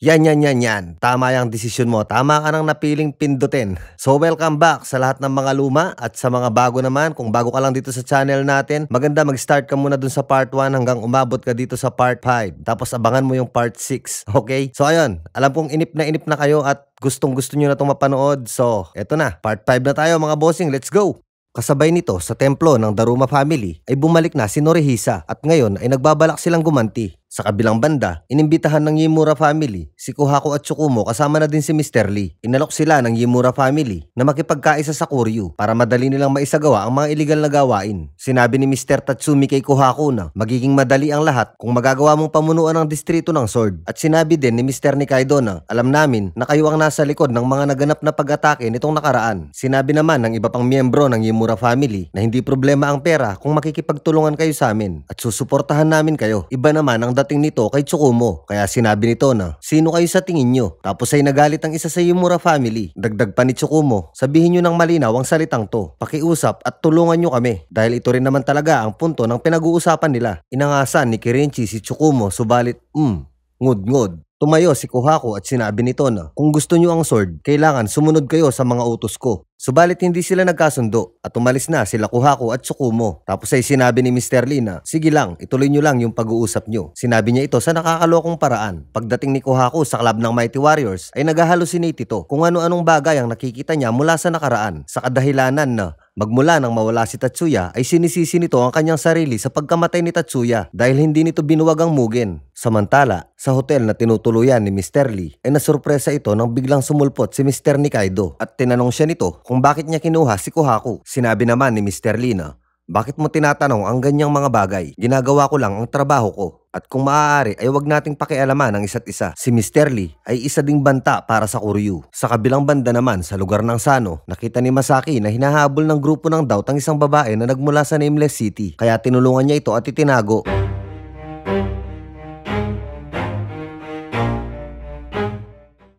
Yan. Tama yung desisyon mo. Tama ka nang napiling pindutin. So welcome back sa lahat ng mga luma at sa mga bago naman. Kung bago ka lang dito sa channel natin, maganda mag-start ka muna dun sa part 1 hanggang umabot ka dito sa part 5. Tapos abangan mo yung part 6. Okay? So ayun, alam kong inip na kayo at gustong-gusto nyo na itong mapanood. So eto na, part 5 na tayo mga bossing. Let's go! Kasabay nito sa templo ng Daruma family ay bumalik na si Norihisa at ngayon ay nagbabalak silang gumanti. Sa kabilang banda, inimbitahan ng Yimura family si Kohaku at Tsukumo kasama na din si Mr. Lee. Inalok sila ng Yimura family na makipagkaisa sa Koryu para madali nilang maisagawa ang mga iligal na gawain. Sinabi ni Mr. Tatsumi kay Kohaku na magiging madali ang lahat kung magagawa mong pamunuan ng distrito ng Sword. At sinabi din ni Mr. Nikaido na alam namin na kayo ang nasa likod ng mga naganap na pag-atake nitong nakaraan. Sinabi naman ng iba pang miyembro ng Yimura family na hindi problema ang pera kung makikipagtulungan kayo sa amin at susuportahan namin kayo. Iba naman ang dating nito kay Tsukumo, kaya sinabi nito na sino kayo sa tingin nyo? Tapos ay nagalit ang isa sa Yimura family. Dagdag pa ni Tsukumo, sabihin nyo ng malinaw ang salitang to, pakiusap at tulungan nyo kami dahil ito rin naman talaga ang punto ng pinag-uusapan nila. Inangasan ni Kirinchi si Tsukumo subalit ngud-ngud. Tumayo si Kohaku at sinabi nito na kung gusto nyo ang sword, kailangan sumunod kayo sa mga utos ko. Subalit hindi sila nagkasundo at umalis na sila Kohaku at Tsukumo. Tapos ay sinabi ni Mr. Lee na sige lang, ituloy nyo lang yung pag-uusap nyo. Sinabi niya ito sa nakakalokong paraan. Pagdating ni Kohaku sa club ng Mighty Warriors ay nag-hallucinate ito kung ano-anong bagay ang nakikita niya mula sa nakaraan sa kadahilanan na magmula nang mawala si Tatsuya ay sinisisi nito ang kanyang sarili sa pagkamatay ni Tatsuya dahil hindi nito binuwag ang Mugen. Samantala, sa hotel na tinutuluyan ni Mr. Lee ay nasurpresa ito nang biglang sumulpot si Mr. Nikaido at tinanong siya nito kung bakit niya kinuha si Kohaku. Sinabi naman ni Mr. Lee na bakit mo tinatanong ang ganyang mga bagay? Ginagawa ko lang ang trabaho ko. At kung maaari ay wag nating pakialaman ang isa't isa. Si Mr. Lee ay isa ding banta para sa Koryu. Sa kabilang banda naman sa lugar ng Sano, nakita ni Masaki na hinahabol ng grupo ng Doubt ang isang babae na nagmula sa Nameless City. Kaya tinulungan niya ito at itinago.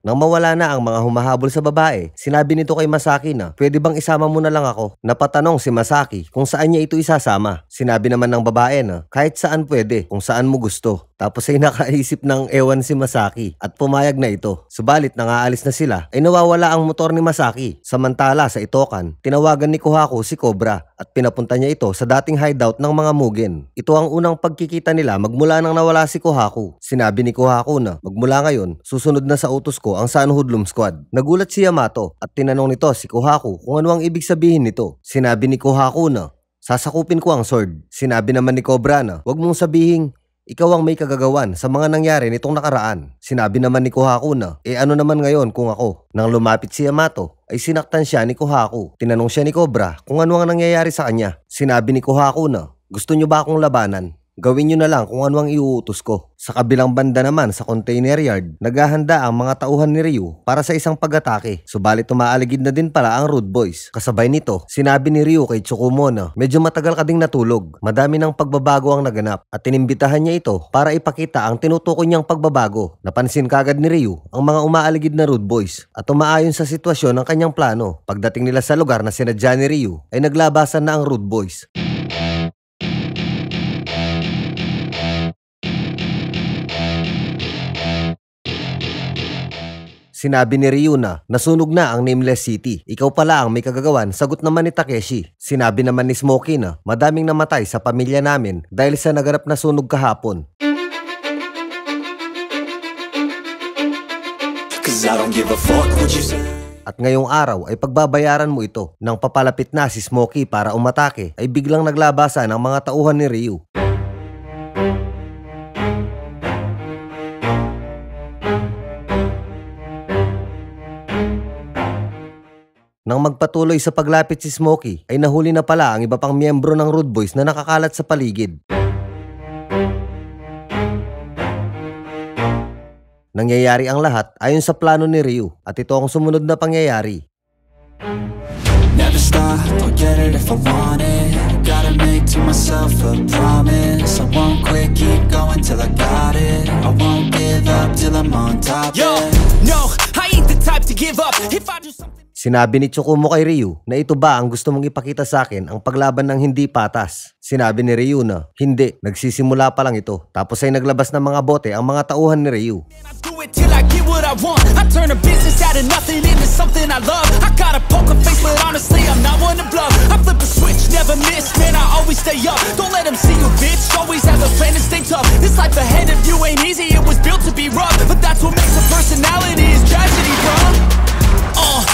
Nang mawala na ang mga humahabol sa babae, sinabi nito kay Masaki na pwede bang isama mo na lang ako? Napatanong si Masaki kung saan niya ito isasama. Sinabi naman ng babae na kahit saan pwede, kung saan mo gusto. Tapos ay nakaisip ng ewan si Masaki at pumayag na ito. Subalit nang aalis na sila ay nawawala ang motor ni Masaki. Samantala sa Itokan, tinawagan ni Kohaku si Cobra at pinapunta niya ito sa dating hideout ng mga Mugen. Ito ang unang pagkikita nila magmula nang nawala si Kohaku. Sinabi ni Kohaku na magmula ngayon, susunod na sa utos ko ang Sano Hoodlum Squad. Nagulat si Yamato at tinanong nito si Kohaku kung ano ang ibig sabihin nito. Sinabi ni Kohaku na sasakupin ko ang sword. Sinabi naman ni Cobra na wag mong sabihin ikaw ang may kagagawan sa mga nangyari nitong nakaraan. Sinabi naman ni Kohaku na ano naman ngayon kung ako? Nang lumapit si Yamato ay sinaktan siya ni Kohaku. Tinanong siya ni Cobra kung ano ang nangyayari sa kanya. Sinabi ni Kohaku na gusto nyo ba akong labanan? Gawin nyo na lang kung ano ang iuutos ko. Sa kabilang banda naman sa container yard, naghahanda ang mga tauhan ni Ryu para sa isang pag-atake. Subalit umaaligid na din pala ang Rude Boys. Kasabay nito, sinabi ni Ryu kay Tsukumo na medyo matagal ka ding natulog. Madami ng pagbabago ang naganap at inimbitahan niya ito para ipakita ang tinutukoy niyang pagbabago. Napansin kagad ni Ryu ang mga umaaligid na Rude Boys at umaayon sa sitwasyon ng kanyang plano. Pagdating nila sa lugar na sinadya ni Ryu ay naglabasan na ang Rude Boys. Sinabi ni Ryu na nasunog na ang Nameless City. Ikaw pala ang may kagagawan, sagot naman ni Takeshi. Sinabi naman ni Smokey na madaming namatay sa pamilya namin dahil sa naganap na sunog kahapon. At ngayong araw ay pagbabayaran mo ito. Nang papalapit na si Smokey para umatake ay biglang naglabasan ang mga tauhan ni Ryu. Nang magpatuloy sa paglapit si Smokey, ay nahuli na pala ang iba pang miyembro ng Rude Boys na nakakalat sa paligid. Nangyayari ang lahat ayon sa plano ni Ryu at ito ang sumunod na pangyayari. Never stop, don't get it if I want it. Gotta make to myself a promise. I won't quit, keep going till I got it. I won't give up till I'm on top. Yo, no, I ain't the type to give up. If I do something Sinabi ni Tsukumo kay Ryu na ito ba ang gusto mong ipakita sa akin, ang paglaban ng hindi patas. Sinabi ni Ryu na hindi, nagsisimula pa lang ito. Tapos ay naglabas ng mga bote ang mga tauhan ni Ryu. Till I get what I want, I turn a business out of nothing into something I love. I got a poker face, but honestly I'm not one to bluff. I flip a switch, never miss, man, I always stay up. Don't let them see you, bitch, always have a plan and stay tough. This life ahead of you ain't easy, it was built to be rough. But that's what makes a personality, is tragedy, bro.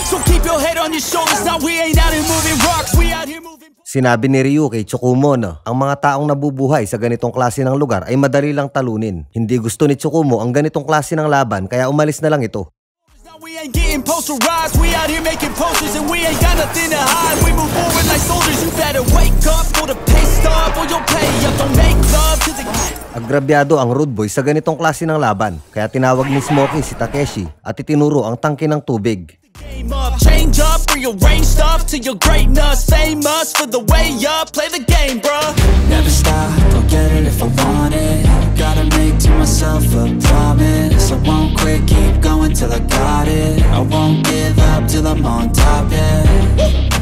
So keep your head on your shoulders, now we ain't out here moving rocks, we out here moving. Sinabi ni Ryu kay Tsukumo na ang mga taong nabubuhay sa ganitong klase ng lugar ay madali lang talunin. Hindi gusto ni Tsukumo ang ganitong klase ng laban kaya umalis na lang ito. We ain't getting posterized, we out here making posters and we ain't got nothing to hide. We move forward like soldiers, you better wake up for the pay stub or you'll pay up, don't make love to the... Agrabyado ang Rude Boy sa ganitong klase ng laban kaya tinawag ni Smokey si Takeshi at itinuro ang tangke ng tubig. Change up, rearrange stuff to your greatness. Famous for the way up, play the game, bruh. Never stop, I'll get it if I want it. Gotta make to myself a promise. I won't quit, keep going till I got it. I won't give up till I'm on top, yeah.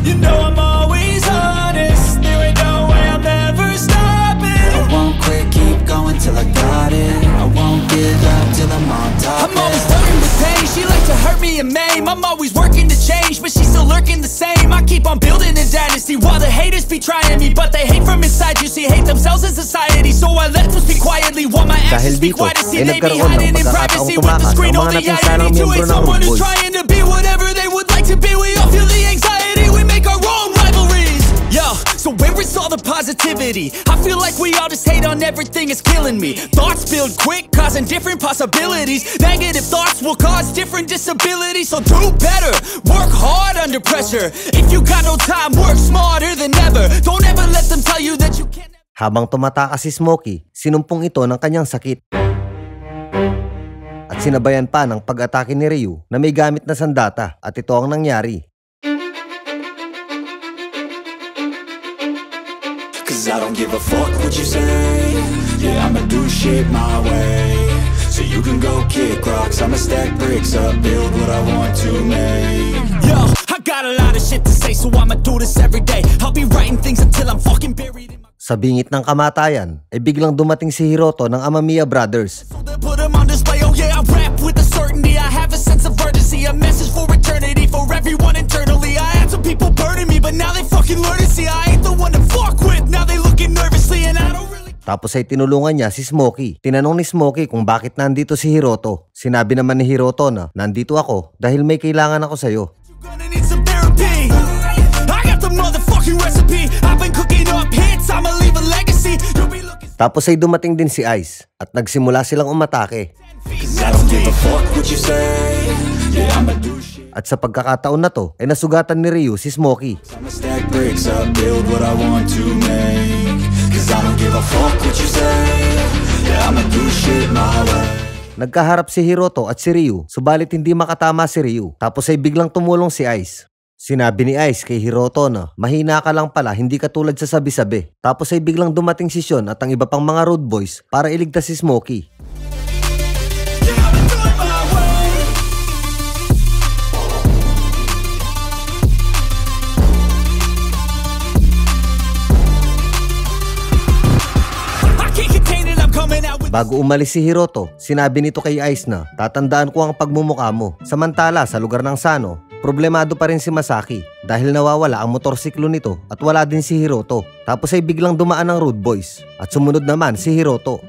You know I'm always honest, there ain't no way I'm ever stopping. I won't quit, keep going till I got it. I won't give up till I'm on top, I'm always flirting with pain, she likes to hurt me and maim. I'm always working to change, but she's still lurking the same. I keep on building a dynasty while the haters be trying me, but they hate from inside. You see, hate themselves in society, so I let them speak quietly while my actions speak quiet. See, they be hiding in privacy with the screen or the identity to hate someone who's trying to be whatever they would like to be. We all feel the anxiety, we make our own rivalries. Yo, so where is all the positivity? I feel like we all just hate on everything, it's killing me. Thoughts build quick, causing different possibilities. Negative thoughts will cause different disabilities. So do better, work hard under pressure. If you got no time, work smarter than ever. Don't ever let them tell you that you can't. Habang tumatakas si Smokey, sinumpong ito ng kanyang sakit. At sinabayan pa ng pag-atake ni Ryu na may gamit na sandata at ito ang nangyari. Cause I don't give a fuck what you say. Yeah, I'ma do shit my way. So you can go kick rocks, I'ma stack bricks up, build what I want to make. Yo, I got a lot of shit to say, so I'ma do this every day. I'll be writing things until I'm fucking buried in my... Sa bingit ng kamatayan, ay biglang dumating si Hiroto ng Amamiya Brothers. So they put 'em on display, oh yeah, I rap with a certainty. I have a sense of urgency, a message for eternity, for everyone internally. I had some people burning me, but now they fucking learn to see I ain't the one to fuck with. Now they looking nervously and I don't really... Tapos ay tinulungan niya si Smokey. Tinanong ni Smokey kung bakit nandito si Hiroto. Sinabi naman ni Hiroto na, nandito ako dahil may kailangan ako sa'yo. You're gonna need some therapy. I got the motherfucking recipe. I've been cooking up hits, I'ma leave a legacy. You'll be looking... Tapos ay dumating din si Ice at nagsimula silang umatake. Cause I don't give a fuck what you say. Yeah, I'ma do shit. At sa pagkakataon na to, ay nasugatan ni Ryu si Smokey. I'ma stack bricks up, build what I want to make. Cause I don't give a fuck what you say. Yeah, I'ma do shit my way. Nagkaharap si Hiroto at si Ryu, subalit hindi makatama si Ryu. Tapos ay biglang tumulong si Ice. Sinabi ni Ice kay Hiroto na, mahina ka lang pala, hindi ka tulad sa sabi-sabi. Tapos ay biglang dumating si Sean at ang iba pang mga Rude Boys para iligtas si Smokey. Bago umalis si Hiroto, sinabi nito kay Ice na, tatandaan ko ang pagmumukha mo. Samantala sa lugar ng Sano, problemado pa rin si Masaki dahil nawawala ang motorsiklo nito at wala din si Hiroto. Tapos ay biglang dumaan ang Rude Boys at sumunod naman si Hiroto.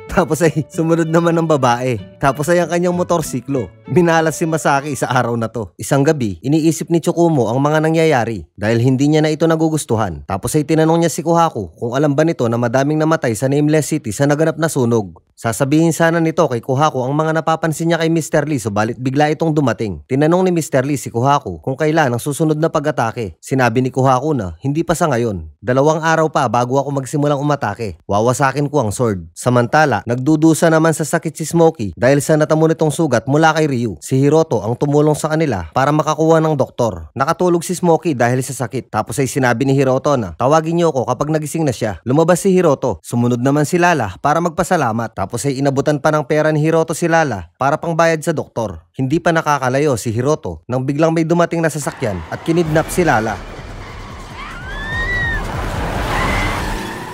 Tapos ay sumunod naman ng babae. Tapos ay ang kanyang motorsiklo. Minalas si Masaki sa araw na to. Isang gabi, iniisip ni Tsukumo ang mga nangyayari dahil hindi niya na ito nagugustuhan. Tapos ay tinanong niya si Kohaku kung alam ba nito na madaming namatay sa Nameless City sa naganap na sunog. Sasabihin sana nito kay Kohaku ang mga napapansin niya kay Mr. Lee, subalit bigla itong dumating. Tinanong ni Mr. Lee si Kohaku kung kailan ang susunod na pag-atake. Sinabi ni Kohaku na hindi pa sa ngayon. 2 araw pa bago ako magsimulang umatake. Wawasakin ko ang sword. Samantala, nagdudusa naman sa sakit si Smokey dahil sa natamo nitong sugat mula kay Ryu. Si Hiroto ang tumulong sa kanila para makakuha ng doktor. Nakatulog si Smokey dahil sa sakit. Tapos ay sinabi ni Hiroto na, tawagin niyo ako kapag nagising na siya. Lumabas si Hiroto. Sumunod naman si Lala para magpasalamat. Tapos ay inabutan pa ng pera ni Hiroto si Lala para pangbayad sa doktor. Hindi pa nakakalayo si Hiroto nang biglang may dumating na sasakyan at kinidnap si Lala.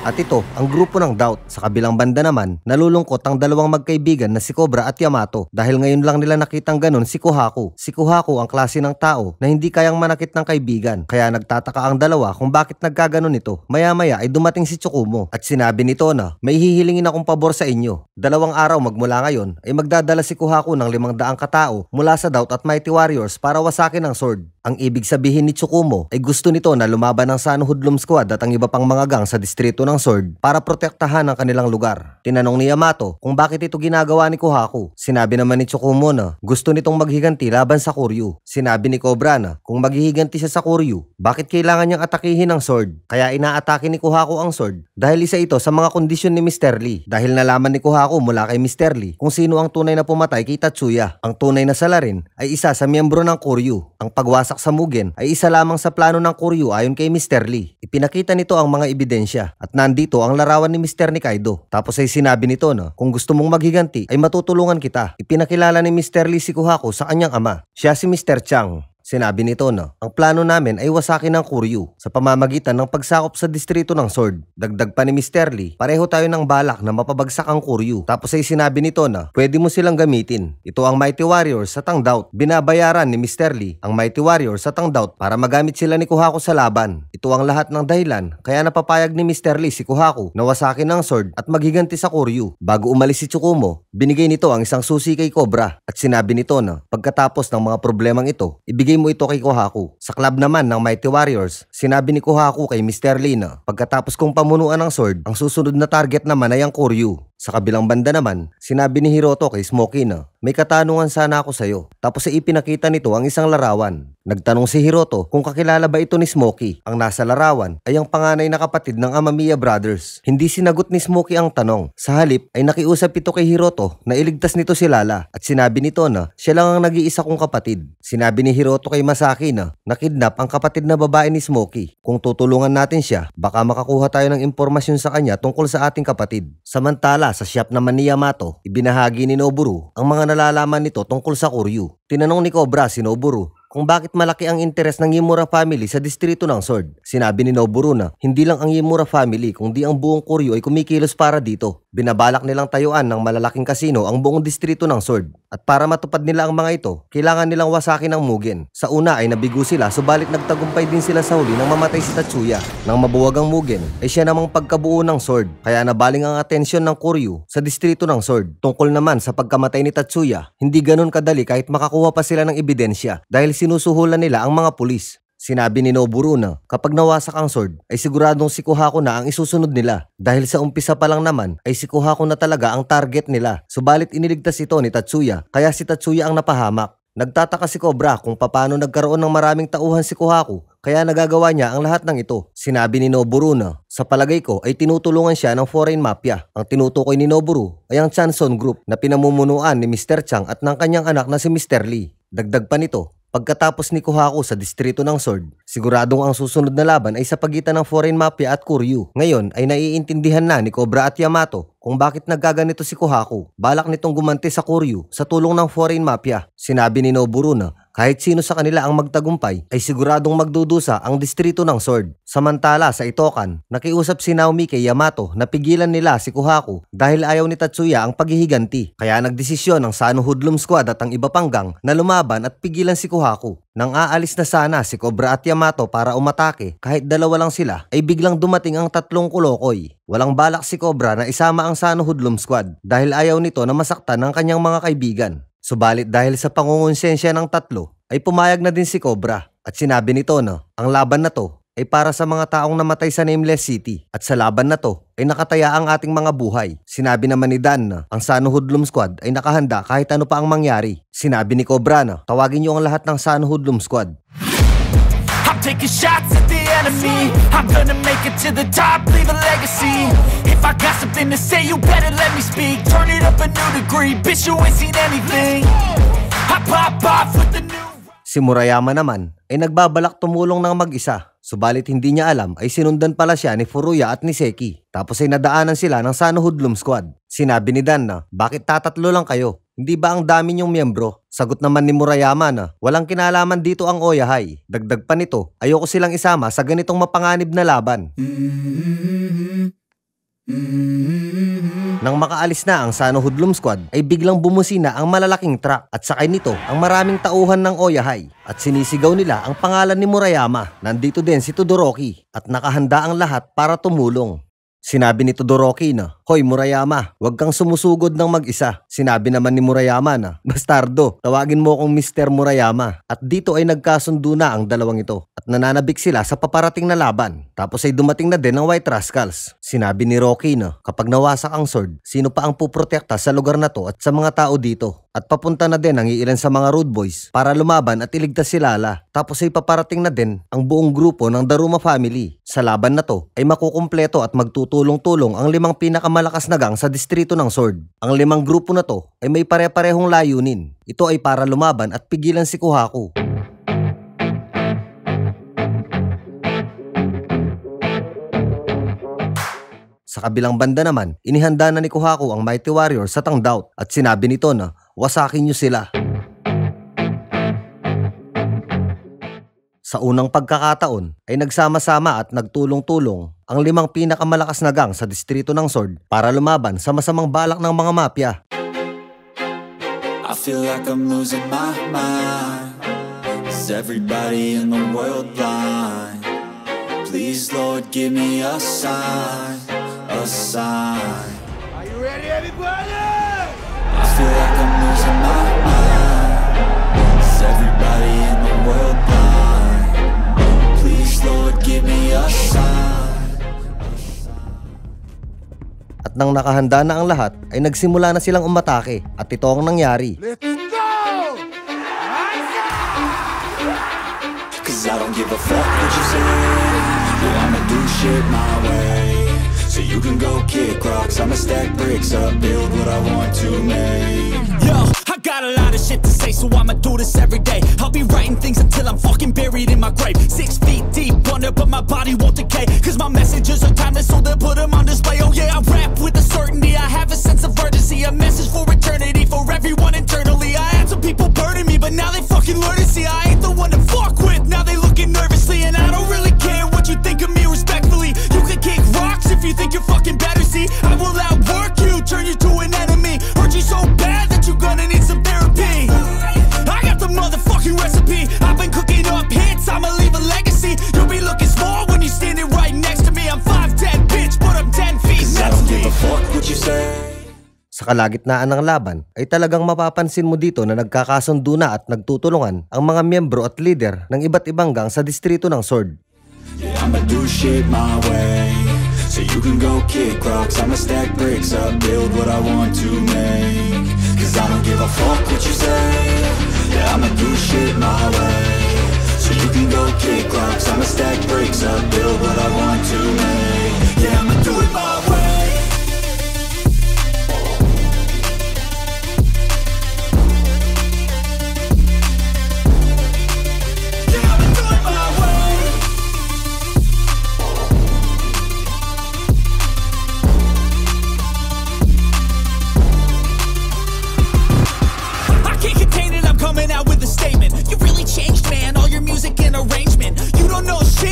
At ito, ang grupo ng Doubt. Sa kabilang banda naman, nalulungkot ang dalawang magkaibigan na si Cobra at Yamato dahil ngayon lang nila nakitang ganun si Kohaku. Si Kohaku ang klase ng tao na hindi kayang manakit ng kaibigan, kaya nagtataka ang dalawa kung bakit nagkaganon ito. Maya-maya ay dumating si Tsukumo at sinabi nito na may hihilingin akong pabor sa inyo. 2 araw magmula ngayon ay magdadala si Kohaku ng 500 katao mula sa Doubt at Mighty Warriors para wasakin ang sword. Ang ibig sabihin ni Tsukumo ay gusto nito na lumaban ang Sun Hoodlum Squad at ang iba pang mga gang sa distrito ng Sword para protektahan ang kanilang lugar. Tinanong ni Yamato kung bakit ito ginagawa ni Kohaku. Sinabi naman ni Tsukumo na gusto nitong maghiganti laban sa Koryu. Sinabi ni Cobra na kung maghihiganti siya sa Koryu, bakit kailangan niyang atakihin ang Sword? Kaya inaatake ni Kohaku ang Sword dahil isa ito sa mga kondisyon ni Mr. Lee. Dahil nalaman ni Kohaku mula kay Mr. Lee kung sino ang tunay na pumatay kay Tatsuya. Ang tunay na salarin ay isa sa miyembro ng Koryu. Ang pagwasak sa Mugen ay isa lamang sa plano ng Koryu ayon kay Mr. Lee. Ipinakita nito ang mga ebidensya at nandito ang larawan ni Mr. Nikaido. Tapos ay sinabi nito na kung gusto mong maghiganti ay matutulungan kita. Ipinakilala ni Mr. Lee si Kohaku sa kanyang ama. Siya si Mr. Chang. Sinabi nito na ang plano namin ay wasakin ang Koryu sa pamamagitan ng pagsakop sa distrito ng Sword. Dagdag pa ni Mr. Lee, pareho tayo ng balak na mapabagsak ang Koryu. Tapos ay sinabi nito na pwede mo silang gamitin. Ito ang Mighty Warriors sa Tang Doubt. Binabayaran ni Mr. Lee ang Mighty Warriors sa Tang Doubt para magamit sila ni Kohaku sa laban. Ito ang lahat ng dahilan kaya napapayag ni Mr. Lee si Kohaku na wasakin ang Sword at maghiganti sa Koryu. Bago umalis si Tsukumo, binigay nito ang isang susi kay Cobra at sinabi nito na pagkatapos ng mga problemang ito, ibigay mo ito kay Kohaku. Sa club naman ng Mighty Warriors, sinabi ni Kohaku kay Mr. Lee na pagkatapos kong pamunuan ng Sword, ang susunod na target naman ay ang Koryu. Sa kabilang banda naman, sinabi ni Hiroto kay Smokey na may katanungan sana ako sa'yo. Tapos ay ipinakita nito ang isang larawan. Nagtanong si Hiroto kung kakilala ba ito ni Smokey. Ang nasa larawan ay ang panganay na kapatid ng Amamiya Brothers. Hindi sinagot ni Smokey ang tanong. Sa halip ay nakiusap ito kay Hiroto na iligtas nito si Lala at sinabi nito na siya lang ang nag-iisa kong kapatid. Sinabi ni Hiroto kay Masaki na nakidnap ang kapatid na babae ni Smokey. Kung tutulungan natin siya, baka makakuha tayo ng impormasyon sa kanya tungkol sa ating kapatid. Samantala, sa shop naman ni Yamato, ibinahagi ni Noburu ang mga nalalaman nito tungkol sa Koryu. Tinanong ni Cobra si Noburu kung bakit malaki ang interes ng Yimura family sa distrito ng Sword. Sinabi ni Noburu na hindi lang ang Yimura family kundi ang buong Koryu ay kumikilos para dito. Binabalak nilang tayuan ng malalaking kasino ang buong distrito ng Sword. At para matupad nila ang mga ito, kailangan nilang wasakin ang Mugen. Sa una ay nabigo sila subalit nagtagumpay din sila sa huli nang mamatay si Tatsuya. Nang mabuwag ang Mugen ay siya namang pagkabuo ng Sword. Kaya nabaling ang atensyon ng Koryu sa distrito ng Sword. Tungkol naman sa pagkamatay ni Tatsuya, hindi ganun kadali kahit makakuha pa sila ng ebidensya dahil sinusuhulan nila ang mga pulis. Sinabi ni Noburu na kapag nawasak ang Sword ay siguradong si Kohaku na ang isusunod nila dahil sa umpisa pa lang naman ay si Kohaku na talaga ang target nila. Subalit iniligtas ito ni Tatsuya kaya si Tatsuya ang napahamak. Nagtataka si Cobra kung paano nagkaroon ng maraming tauhan si Kohaku kaya nagagawa niya ang lahat ng ito. Sinabi ni Noburu na sa palagay ko ay tinutulungan siya ng foreign mafia. Ang tinutukoy ni Noburu ay ang Chanson Group na pinamumunuan ni Mr. Chang at ng kanyang anak na si Mr. Lee. Dagdag pa nito, pagkatapos ni Kohaku sa distrito ng Sword, siguradong ang susunod na laban ay sa pagitan ng foreign mafia at Koryu. Ngayon ay naiintindihan na ni Cobra at Yamato kung bakit nagkaganito si Kohaku. Balak nitong gumanti sa Koryu sa tulong ng foreign mafia. Sinabi ni Noburu na kahit sino sa kanila ang magtagumpay ay siguradong magdudusa ang distrito ng Sword. Samantala sa Itokan, nakiusap si Naomi kay Yamato na pigilan nila si Kohaku dahil ayaw ni Tatsuya ang paghihiganti. Kaya nagdesisyon ang Sun Hoodlum Squad at ang iba pang gang na lumaban at pigilan si Kohaku. Nang aalis na sana si Cobra at Yamato para umatake, kahit dalawa lang sila, ay biglang dumating ang 3 kulokoy. Walang balak si Cobra na isama ang Sun Hoodlum Squad dahil ayaw nito na masaktan ng kanyang mga kaibigan. Subalit dahil sa pangungonsensya ng 3, ay pumayag na din si Cobra at sinabi nito na ang laban na to ay para sa mga taong namatay sa Nameless City at sa laban na to ay nakataya ang ating mga buhay. Sinabi naman ni Dan na ang Sun Hoodlum Squad ay nakahanda kahit ano pa ang mangyari. Sinabi ni Cobra na tawagin niyo ang lahat ng Sun Hoodlum Squad. I'm taking shots at the enemy. I'm gonna make it to the top, leave a legacy. If I got something to say, you better let me speak. Turn it up a new degree, bitch, you ain't seen anything. I pop off with the new. Si Murayama naman ay nagbabalak tumulong ng mag-isa. Subalit hindi niya alam ay sinundan pala siya ni Furuya at ni Seki. Tapos ay nadaanan sila ng Sano Hoodlum Squad. Sinabi ni Dan na, bakit tatatlo lang kayo? Hindi ba ang dami niyong miyembro? Sagot naman ni Murayama na, walang kinalaman dito ang Oyahay. Dagdag pa nito, ayoko silang isama sa ganitong mapanganib na laban. Nang makaalis na ang Sano Hoodlum Squad ay biglang bumusina ang malalaking truck at sakay nito ang maraming tauhan ng Oyahay at sinisigaw nila ang pangalan ni Murayama. Nandito din si Todoroki at nakahanda ang lahat para tumulong. Sinabi ni Todoroki na, "Hoy Murayama, huwag kang sumusugod ng mag-isa." Sinabi naman ni Murayama na, "Bastardo, tawagin mo akong Mr. Murayama." At dito ay nagkasundo na ang dalawang ito at nananabik sila sa paparating na laban. Tapos ay dumating na din ang White Rascals. Sinabi ni Rocky na, kapag nawasak ang sword, sino pa ang puprotekta sa lugar na to at sa mga tao dito? At papunta na din ang iilan sa mga Rude Boys para lumaban at iligtas si Lala. Tapos ay paparating na din ang buong grupo ng Daruma family. Sa laban na to ay makukumpleto at magtutulong-tulong ang 5 pinakamalakas na gang sa distrito ng Sword. Ang 5 grupo na to ay may pare-parehong layunin. Ito ay para lumaban at pigilan si Kohaku. Sa kabilang banda naman, inihanda na ni Kohaku ang Mighty Warrior sa Tangdaut at sinabi nito na, wasakin niyo sila. Sa unang pagkakataon ay nagsama-sama at nagtulong-tulong ang 5 pinakamalakas na gang sa distrito ng Sword para lumaban sa masamang balak ng mga mafia. I feel like I'm losing my mind. Is everybody in the world blind? Please Lord give me a sign. A sign. Are you ready, everybody? I feel like I'm losing my mind. Is everybody in the world blind? Please Lord give me a sign. At nang nakahanda na ang lahat ay nagsimula na silang umatake at ito ang nangyari. Let's go! Cause I don't give a fuck what you say. Yeah, I'ma do shit my way. So you can go kick rocks, I'ma stack bricks up, build what I want to make. Yo, I got a lot of shit to say, so I'ma do this every day. I'll be writing things until I'm fucking buried in my grave. 6 feet deep under, but my body won't decay. Cause my messages are timeless, so they'll put them on display. Oh yeah, I rap with a certainty, I have a sense of urgency. A message for eternity, for everyone internally. I had some people burning me, but now they fucking learn to see I ain't the one to fuck with, now they looking nervously. And I don't really care what you think of me respectfully. You can kick rocks if you think you're fucking better, see I will outwork you, turn you to an enemy. Hurt you so bad that you're gonna need some therapy. I got the motherfucking recipe, I've been cooking up hits, I'ma leave a legacy. You'll be looking small when you're standing right next to me. I'm 5'10", bitch, but I'm 10 feet Cause I next don't to me. give a fuck what you say. Sa kalagitnaan ng laban ay talagang mapapansin mo dito na nagkakasundo na at nagtutulungan ang mga miyembro at leader ng iba't ibang gang sa distrito ng Sword. Yeah, I'ma do shit my way. So you can go kick rocks, I'ma stack bricks up, build what I want to make. Cause I don't give a fuck what you say. Yeah, I'ma do shit my way. So you can go kick rocks, I'ma stack bricks up, build what I want to make. Yeah, I'ma do it my way.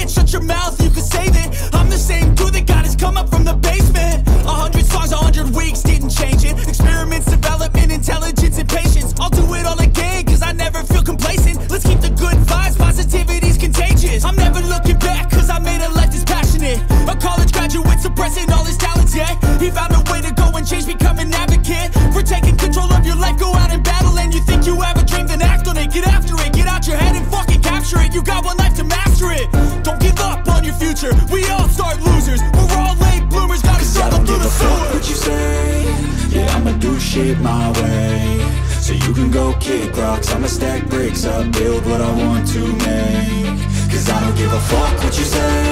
Shut your mouth, you can save it. I'm the same dude that got his come up from the basement. 100 songs, 100 weeks, didn't change it. Experiments, development, intelligence, and patience. I'll do it all again, cause I never feel complacent. Let's keep the good vibes, positivity's contagious. I'm never looking back, cause I made a life that's passionate. A college graduate suppressing all his talents, yeah. He found a way to go and change, become an advocate. For taking control of your life, go out and battle. And you think you have a dream, then act on it. Get after it, get out your head and fucking capture it. You got one life to master it. Don't give up on your future, we all start losers. We're all late bloomers, gotta struggle through the sewer. What you say? Yeah, I'ma do shit my way. So you can go kick rocks, I'ma stack bricks up, build what I want to make. Cause I don't give a fuck what you say.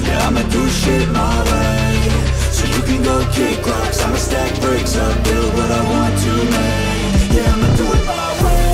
Yeah, I'ma do shit my way. So you can go kick rocks, I'ma stack bricks up, build what I want to make. Yeah, I'ma do it my way.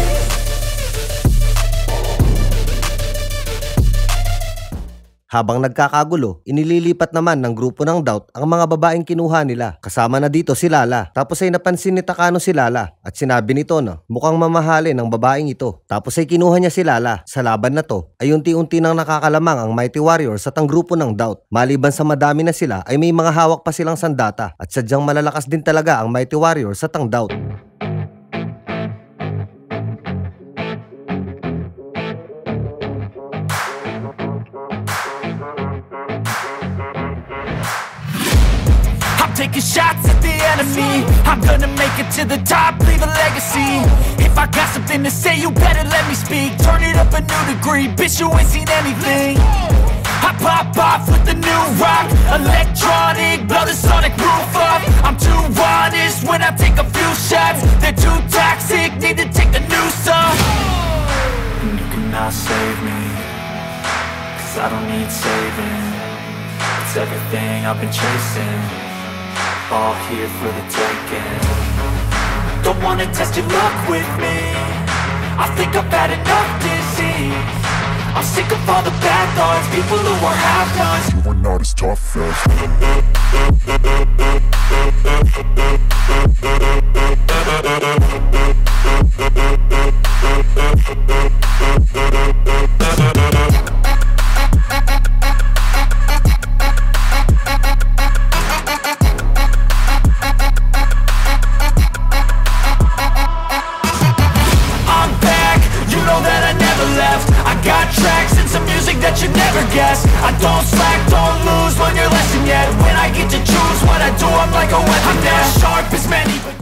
Habang nagkakagulo, inililipat naman ng grupo ng Doubt ang mga babaeng kinuha nila. Kasama na dito si Lala. Tapos ay napansin ni Takano si Lala at sinabi nito na mukhang mamahalin ng babaeng ito. Tapos ay kinuha niya si Lala. Sa laban na to ay unti-unti nang nakakalamang ang Mighty Warriors at ang grupo ng Doubt. Maliban sa madami na sila ay may mga hawak pa silang sandata at sadyang malalakas din talaga ang Mighty Warriors at ang Doubt. Taking shots at the enemy. I'm gonna make it to the top, leave a legacy. If I got something to say, you better let me speak. Turn it up a new degree, bitch, you ain't seen anything. I pop off with the new rock, electronic, blow the sonic roof up. I'm too honest when I take a few shots. They're too toxic, need to take the noose off. And you cannot save me, 'cause I don't need saving. It's everything I've been chasing, all here for the taking. Don't wanna test your luck with me, I think I've had enough disease. I'm sick of all the bad thoughts, people who are half-nots. You are not as tough as that you never guess. I don't slack, don't lose, learn your lesson yet. When I get to choose what I do, I'm like a weapon. I'm not sharp as many, but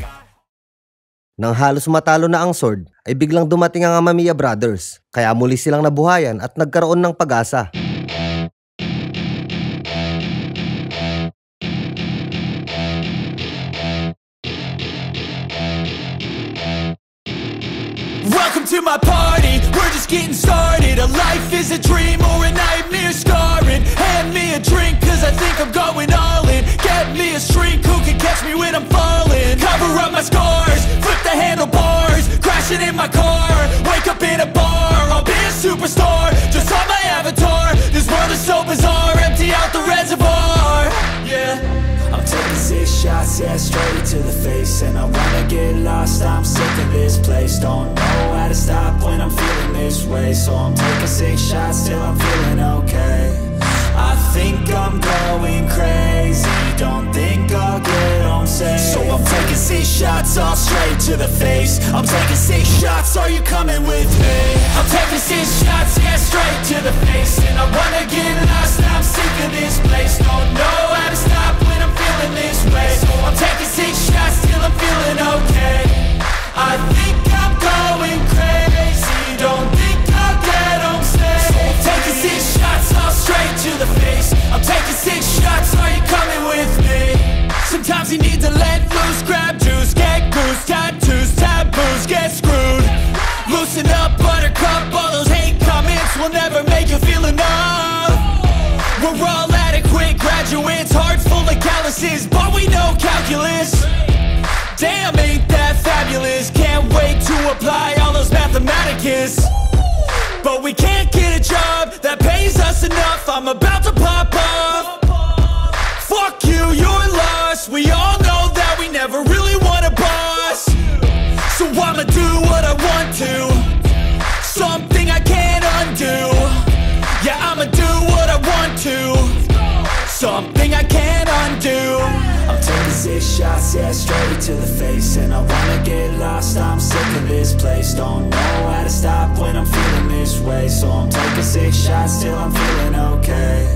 Nang halos matalo na ang Sword, ay biglang dumating ang Amamiya Brothers. Kaya muli silang nabuhayan at nagkaroon ng pag-asa. welcome to my party, we're just getting started. A life is a dream or a nightmare scarring. Hand me a drink cause I think I'm going all in. Get me a shrink who can catch me when I'm falling. Cover up my scars, flip the handlebars, crashing in my car, wake up in a bar. I'll be a superstar, just on my avatar. This world is so bizarre, empty out the reservoir. Yeah, I'm taking 6 shots, yeah, straight to the face. And I wanna get lost, I'm sick of this place. Don't know how to stop when I'm feeling this way. So I'm taking 6 shots till I'm feeling okay. I think I'm going crazy, don't think I'll get home safe. so I'm taking 6 shots all straight to the face. I'm taking 6 shots, are you coming with me? I'm taking 6 shots, yeah, straight to the face. And I wanna get lost, I'm sick of this place. Don't know how to stop when I'm feeling this way. So I'm taking 6 shots till I'm feeling okay. I think I'm going crazy, don't think I'll get home safe. So I'm taking 6 shots all straight to the face. I'm taking 6 shots, are you coming with me? Sometimes you need to let loose, grab juice, get goose, tattoos, taboos, get screwed. Loosen up, buttercup, all those hate comments will never make you feel enough. We're all adequate graduates, hearts full of calluses, but we know calculus. Damn, ain't that fabulous, can't wait to apply all those mathematicus. But we can't get a job that pays us enough, I'm about to pop off. Fuck you, you're lost, we all know that we never really want a boss. So I'ma do what I want to, something I can't undo. Yeah, I'ma do what I want to, something I can't undo. I'm taking 6 shots, yeah, straight to the face. And I wanna get lost, I'm sick of this place. Don't know how to stop when I'm feeling this way. So I'm taking 6 shots till I'm feeling okay.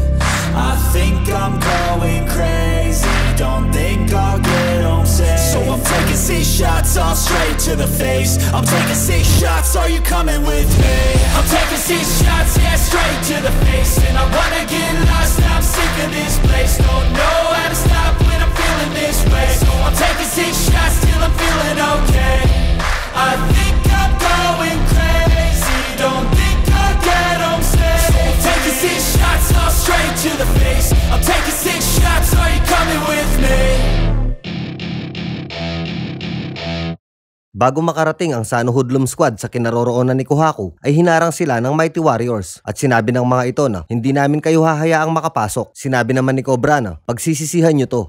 I think I'm going crazy, don't think I'll get home safe. So I'm taking 6 shots all straight to the face. I'm taking 6 shots, are you coming with me? I'm taking 6 shots, yeah, straight to the face. And I wanna get lost, I'm sick of this place. Don't know how to stop when I'm feeling this way. So I'm taking 6 shots till I'm feeling okay. I think I'm going crazy, don't think I'll get home safe. So I'm taking 6 shots all straight to the face. I'm taking 6 shots, are you coming with me? Bago makarating ang Sano Hoodlum Squad sa kinaroroonan ni Kohaku, ay hinarang sila ng Mighty Warriors at sinabi ng mga ito na hindi namin kayo hahayaang makapasok. Sinabi naman ni Cobra na pagsisisihan nyo to.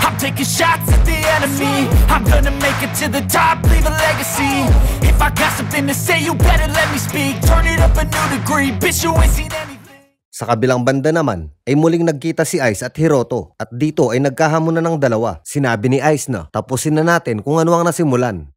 I'm taking shots at the enemy. I'm gonna make it to the top, leave a legacy. If I got something to say, you better let me speak. Turn it up a new degree, bitch, you ain't seen anything. Sa kabilang banda naman, ay muling nagkita si Ice at Hiroto at dito ay nagkahamunan ng dalawa. Sinabi ni Ice na tapusin na natin kung ano ang nasimulan.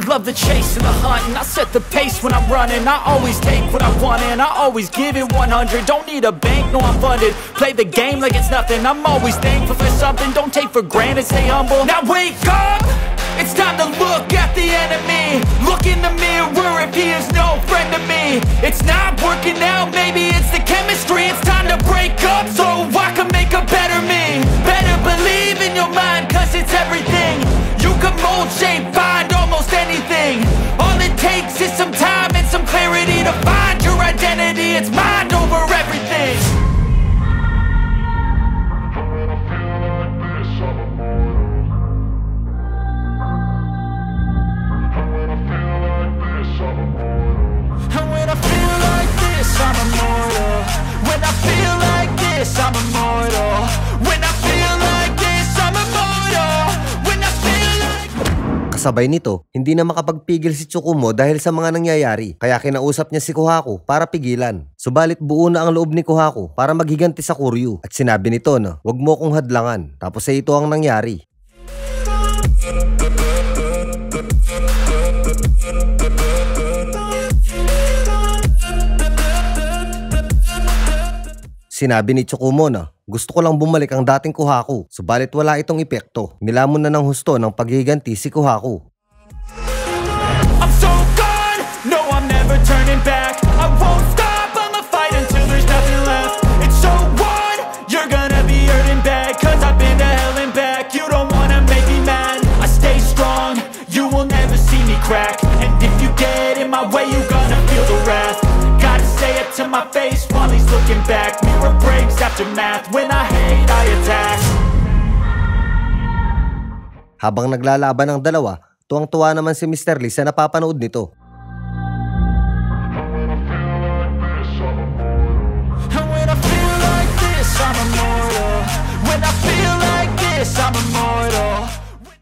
Love the chase and the hunt, and I set the pace when I'm running. I always take what I want and I always give it 100. Don't need a bank, no I'm funded. Play the game like it's nothing. I'm always thankful for something. Don't take for granted, stay humble. Now wake up, it's time to look at the enemy. Look in the mirror if he is no friend to me. It's not working out, maybe it's the chemistry. It's time to break up so I can make a better me. Better believe in your mind, cause it's everything. You can mold, shape, find almost anything. All it takes is some time and some clarity to find your identity. It's mind over everything. And when I feel like this, I'm immortal. When I feel like this, I'm immortal. When I feel like this, I'm immortal. When I feel like... Kasabay nito, hindi na makapagpigil si Tsukumo dahil sa mga nangyayari, kaya kinausap niya si Kohaku para pigilan. Subalit buo na ang loob ni Kohaku para maghiganti sa Kuryu at sinabi nito na wag mo kong hadlangan. Tapos ay ito ang nangyari. Sinabi ni Tsukumo na gusto ko lang bumalik ang dating Kohaku, subalit wala itong epekto. Nilamon na ng husto ng paghiganti si Kohaku. I'm so gone, no I'm never turning back. I won't stop, I'ma fight until there's nothing left. It's so on, you're gonna be hurting bad, cause I've been to hell and back. You don't wanna make me mad, I stay strong, you will never see me crack. And if you get in my way, you gonna feel the wrath. Gotta say it to my face while he's looking back. Mirror breaks after math, when I hate I attack. Habang naglalaban ang dalawa, tuwang-tuwa naman si Mr. Lee sa napapanood nito. And when I feel like this, I'm immortal. When I feel like this, I'm immortal.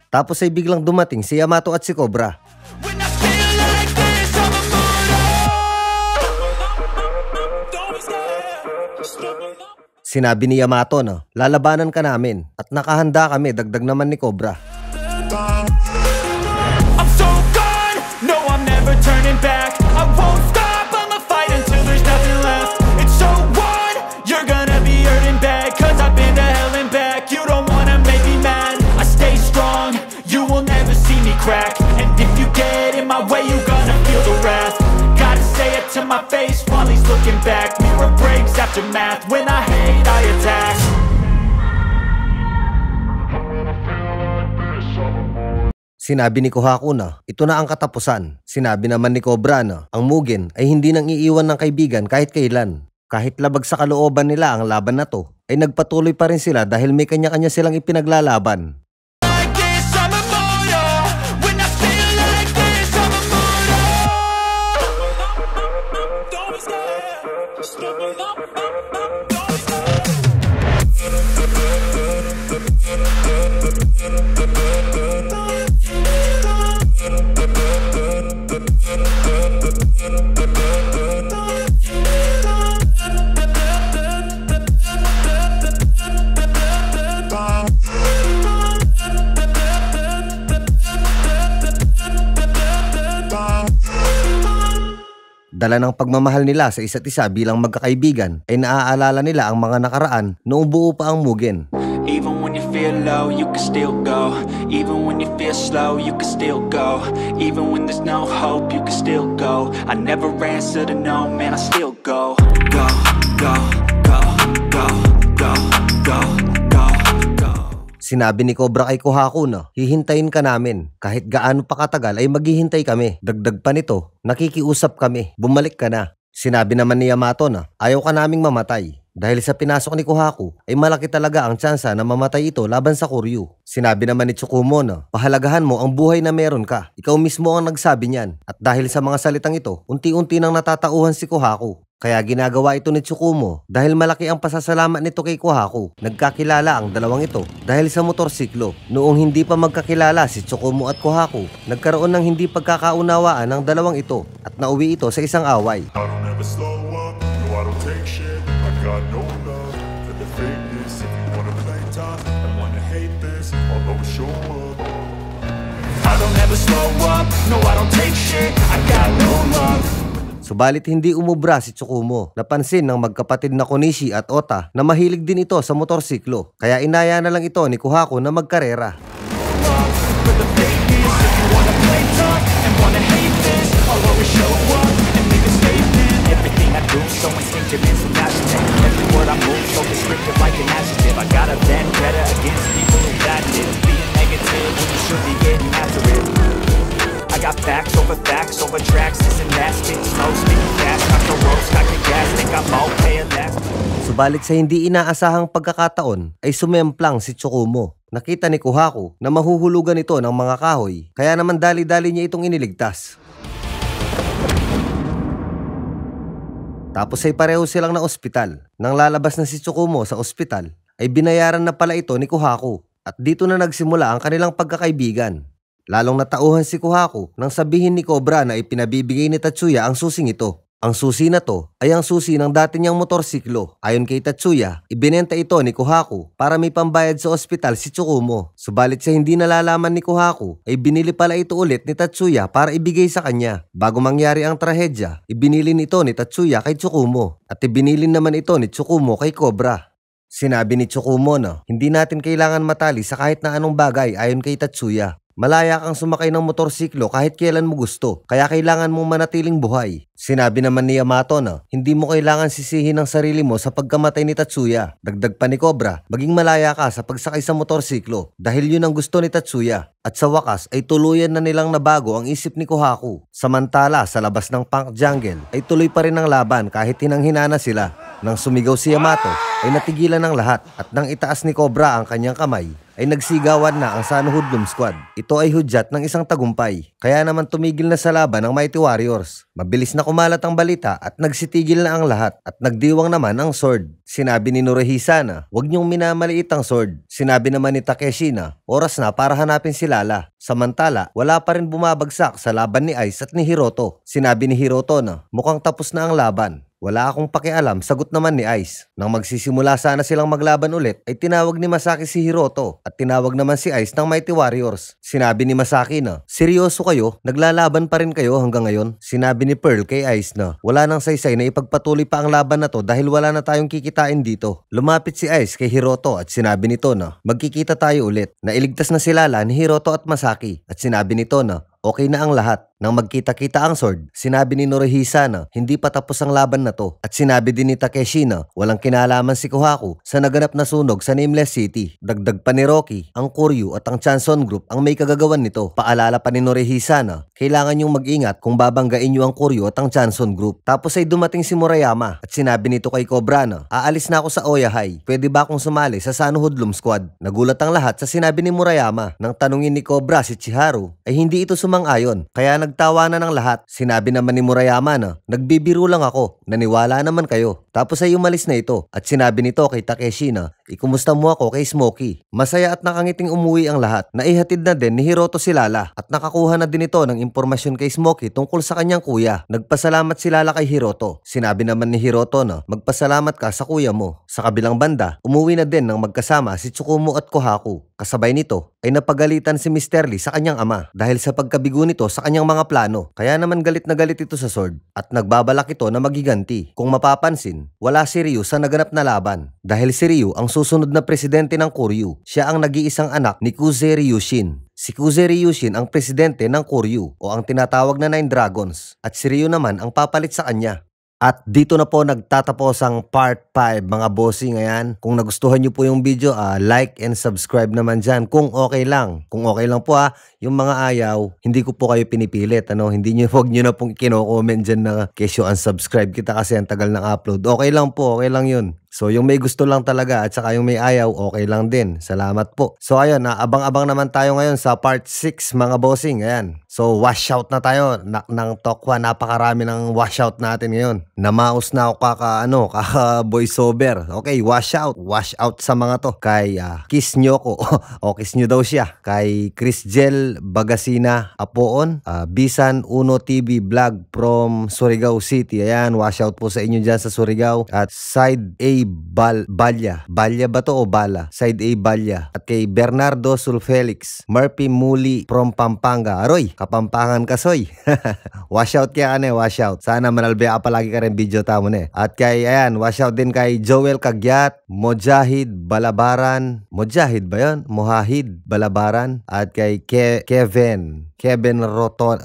Tapos ay biglang dumating si Yamato at si Cobra. When I feel like this, I'm immortal. Sinabi ni Yamato na lalabanan ka namin at nakahanda kami, dagdag naman ni Cobra. I'm so gone, no I'm never turning back. I won't stop, I'ma fight until there's nothing left. It's so on, you're gonna be hurting bad, cause I've been to hell and back. You don't wanna make me mad, I stay strong, you will never see me crack. And if you get in my way, you gonna feel the wrath. Gotta say it to my face while he's looking back. Mirror breaks after math, when I hate I attack. Sinabi ni Kohaku na ito na ang katapusan. Sinabi naman ni Cobra na ang Mugen ay hindi nang iiwan ng kaibigan kahit kailan. Kahit labag sa kalooban nila ang laban na to, ay nagpatuloy pa rin sila dahil may kanya-kanya silang ipinaglalaban. Dala ng pagmamahal nila sa isa't isa bilang magkakaibigan ay naaalala nila ang mga nakaraan noong buo pa ang Mugen. Even when you feel low, you can still go. Even when you feel slow, you can still go. Even when there's no hope, you can still go. I never answer to no, man, I still go. Go, go, go, go, go, go, go, go. Sinabi ni Cobra kay Kohaku na hihintayin ka namin. Kahit gaano pa katagal ay maghihintay kami. Dagdag pa nito, nakikiusap kami. Bumalik ka na. Sinabi naman ni Yamato na ayaw ka naming mamatay. Dahil sa pinasok ni Kohaku ay malaki talaga ang tsansa na mamatay ito laban sa Koryu. Sinabi naman ni Tsukumo na pahalagahan mo ang buhay na meron ka. Ikaw mismo ang nagsabi niyan. At dahil sa mga salitang ito, unti-unti nang natatauhan si Kohaku. Kaya ginagawa ito ni Tsukumo dahil malaki ang pasasalamat nito kay Kohaku. Nagkakilala ang dalawang ito dahil sa motorsiklo. Noong hindi pa magkakilala si Tsukumo at Kohaku, nagkaroon ng hindi pagkakaunawaan ng dalawang ito at nauwi ito sa isang away. I don't ever slow up, no I don't take shit. I got no love for the fakeness. If you wanna play tough and wanna hate this, I'll always show up. I don't ever slow up, no I don't take shit, I got no love. Subalit hindi umubra si Tsukumo. Napansin ng magkapatid na Konishi at Ota na mahilig din ito sa motorsiklo. Kaya inaya na lang ito ni Kohaku na magkarera. For the fakeness, if you wanna play tough and wanna hate this, I'll always show up and make a statement. Everything I do so instinctive and so passionate. Every word I move so descriptive like an adjective. I got a vendetta against people who bad live. Being negative when you should be getting after it. I got facts over tracks, this and that, spit slow, spit fast, knock the ropes, knock the gas, think I'm okay at last. Subalit sa hindi inaasahang pagkakataon ay sumemplang si Tsukumo. Nakita ni Kohaku na mahuhulugan ito ng mga kahoy, kaya naman dali-dali niya itong iniligtas. Tapos ay pareho silang na ospital. Nang lalabas na si Tsukumo sa ospital, ay binayaran na pala ito ni Kohaku at dito na nagsimula ang kanilang pagkakaibigan. Lalong natauhan si Kohaku nang sabihin ni Cobra na ipinabibigay ni Tatsuya ang susing ito. Ang susi na to ay ang susi ng dati niyang motorsiklo. Ayon kay Tatsuya, ibinenta ito ni Kohaku para may pambayad sa ospital si Tsukumo. Subalit sa hindi nalalaman ni Kohaku ay binili pala ito ulit ni Tatsuya para ibigay sa kanya. Bago mangyari ang trahedya, ibinili nito ni Tatsuya kay Tsukumo at ibinili naman ito ni Tsukumo kay Cobra. Sinabi ni Tsukumo na hindi natin kailangan matali sa kahit na anong bagay ayon kay Tatsuya. Malaya kang sumakay ng motorsiklo kahit kailan mo gusto, kaya kailangan mong manatiling buhay. Sinabi naman ni Yamato na hindi mo kailangan sisihin ang sarili mo sa pagkamatay ni Tatsuya. Dagdag pa ni Cobra, maging malaya ka sa pagsakay sa motorsiklo dahil yun ang gusto ni Tatsuya. At sa wakas ay tuluyan na nilang nabago ang isip ni Kohaku. Samantala sa labas ng Punk Jungle ay tuloy pa rin ang laban kahit hinang-hinana sila. Nang sumigaw si Yamato ay natigilan ng lahat at nang itaas ni Cobra ang kanyang kamay ay nagsigawan na ang San Hoodlum Squad. Ito ay hudyat ng isang tagumpay. Kaya naman tumigil na sa laban ang Mighty Warriors. Mabilis na kumalat ang balita at nagsitigil na ang lahat at nagdiwang naman ang sword. Sinabi ni Norihisa na huwag niyong minamaliit ang sword. Sinabi naman ni Takeshi na oras na para hanapin si Lala. Samantala, wala pa rin bumabagsak sa laban ni Ice at ni Hiroto. Sinabi ni Hiroto na mukhang tapos na ang laban. Wala akong pakialam, sagot naman ni Ice. Nang magsisimula sana silang maglaban ulit, ay tinawag ni Masaki si Hiroto at tinawag naman si Ice ng Mighty Warriors. Sinabi ni Masaki na, seryoso kayo? Naglalaban pa rin kayo hanggang ngayon? Sinabi ni Pearl kay Ice na, wala nang saysay na ipagpatuloy pa ang laban na to dahil wala na tayong kikitain dito. Lumapit si Ice kay Hiroto at sinabi nito na, magkikita tayo ulit. Nailigtas na si Lala ni Hiroto at Masaki at sinabi nito na, okay na ang lahat. Nang magkita-kita ang sword, sinabi ni Norihisa na hindi pa tapos ang laban na to. At sinabi din ni Takeshi na walang kinalaman si Kohaku sa naganap na sunog sa Nameless City. Dagdag pa ni Rocky, ang Koryu at ang Chanson Group ang may kagagawan nito. Paalala pa ni Norihisa na kailangan niyong mag-ingat kung babanggain niyo ang Koryu at ang Chanson Group. Tapos ay dumating si Murayama at sinabi nito kay Cobra na aalis na ako sa Oyahai. Pwede ba akong sumali sa San Hoodlum Squad? Nagulat ang lahat sa sinabi ni Murayama. Nang tanungin ni Cobra si Chiharu ay hindi ito sumang-ayon. Kaya nagtawanan ng lahat. Sinabi naman ni Murayama na nagbibiro lang ako. Naniwala naman kayo. Tapos ay umalis na ito at sinabi nito kay Takeshi na ikumusta mo ako kay Smokey. Masaya at nakangiting umuwi ang lahat. Naihatid na din ni Hiroto si Lala at nakakuha na din ito ng impormasyon kay Smokey tungkol sa kanyang kuya. Nagpasalamat si Lala kay Hiroto. Sinabi naman ni Hiroto na magpasalamat ka sa kuya mo. Sa kabilang banda, umuwi na din ng magkasama si Tsukumo at Kohaku. Kasabay nito ay napagalitan si Mr. Lee sa kanyang ama dahil sa pagkabigo nito sa kanyang mga plano. Kaya naman galit na galit ito sa sword at nagbabalak ito na magiganti. Kung mapapansin, wala si Ryu sa naganap na laban dahil si Ryu ang susunod na presidente ng Koryu. Siya ang nag-iisang anak ni Kuze Ryushin. Si Kuze Ryushin ang presidente ng Koryu o ang tinatawag na Nine Dragons at si Ryu naman ang papalit sa kanya. At dito na po nagtatapos ang part 5 mga bossing. Ayan, kung nagustuhan nyo po yung video, like and subscribe naman dyan kung okay lang. Kung okay lang po yung mga ayaw, hindi ko po kayo pinipilit. Hindi nyo, huwag nyo na pong kino-comment dyan na kesyo unsubscribe kita kasi ang tagal ng upload. Okay lang po, okay lang yun. So yung may gusto lang talaga at saka yung may ayaw, okay lang din. Salamat po. So ayun, abang-abang naman tayo ngayon sa part 6 mga bossing. Ayan. So washout na tayo ng Tokwa. Napakarami ng washout natin ngayon. Namaos na ako kaka voiceover. Okay, washout. Washout sa mga to. Kay Kiss Nyoko. O Kiss Nyo daw siya. Kay Chris Jel Bagasina Apoon. Bisan Uno TV Vlog from Surigao City. Ayan, washout po sa inyo dyan sa Surigao. At Side A Balya. Balya ba to o Bala? Side A Balya. At kay Bernardo Sulfelix. Murphy Muli from Pampanga. Aroy, Kapampangan ka soy. Washout kaya ka washout. Sana manalbya ka palagi ka rin video tamo na. At kay, ayan, washout din kay Joel Kagyat, Mojahid Balabaran. Mojahid ba yun? Mohahid Balabaran. At kay Kevin Rotone,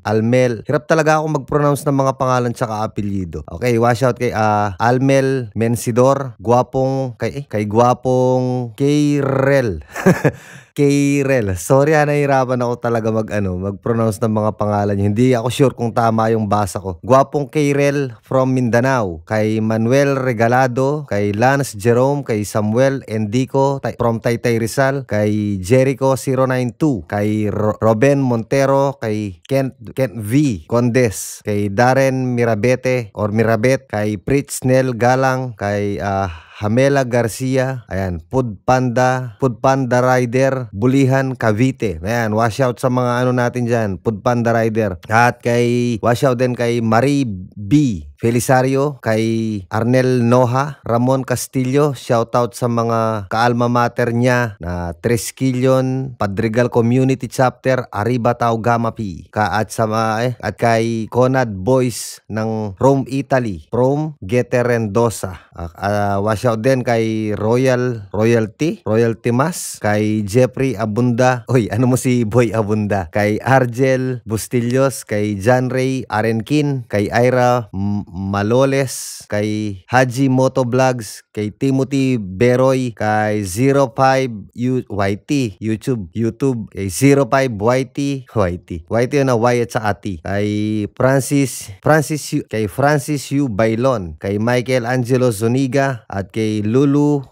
Almel. Hirap talaga ako mag-pronounce ng mga pangalan tsaka apelyido. Okay, washout kay Almel Mensidor, gwapong kay gwapong Keirel. Keirel. Sorry, nahihirapan ako talaga mag-pronounce ng mga pangalan niyo. Hindi ako sure kung tama yung basa ko. Gwapong Keirel from Mindanao. Kay Manuel Regalado, kay Lance Jerome, kay Samuel Endico from Taytay Rizal, kay Jericho 092, kay Robin Montero, kay Kent V Condes, kay Darren Mirabete Mirabet, kay Pritz Nel Galang, kay Hamela Garcia, ayan, Food Panda Rider, Bulihan, Cavite. Ayan, washout sa mga natin dyan, Food Panda Rider. At kay, washout din kay Marie B. Felisario, kay Arnel Noha, Ramon Castillo, shoutout sa mga kaalma mater niya na Tresquillon, Padregal Community Chapter, Arriba Tau Gamma P. At kay Conad Boys ng Rome, Italy, from Geterendosa. Washout din kay Royalty Mas, kay Jeffrey Abunda, ano mo si Boy Abunda, kay Argel Bustillos, kay John Ray Arenkin, kay Ira Maloles, kay Haji Moto Vlogs, kay Timothy Beroy, kay 05 YT YouTube, kay 05 YT na Y at sa Ati, kay Francis U Bailon, kay Michael Angelo Zuniga, at kay Lulu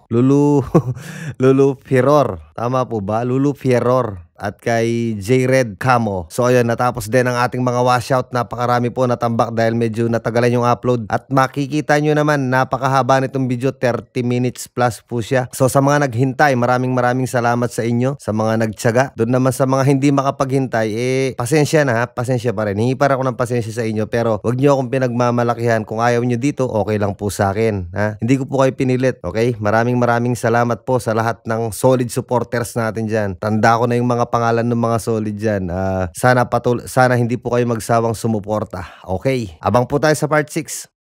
Fieror. Tama po ba? Lulu Fieror. At kay J-Red Camo. So ayun, natapos din ang ating mga washout. Napakarami po natambak dahil medyo natagalan yung upload. At makikita nyo naman, napakahaba nitong video, 30 minutes plus po siya. So sa mga naghintay, maraming salamat sa inyo. Sa mga nagtiyaga. Doon naman sa mga hindi makapaghintay, pasensya na, pasensya pa rin. Hingi para ako ng pasensya sa inyo, pero wag nyo akong pinagmamalakihan. Kung ayaw nyo dito, okay lang po sa akin. Hindi ko po kayo pinilit, okay? Maraming salamat po sa lahat ng solid supporters natin dyan. Tanda ko na yung mga pangalan ng mga solid dyan. Sana hindi po kayo magsawang sumuporta. Okay, abang po tayo sa part 6.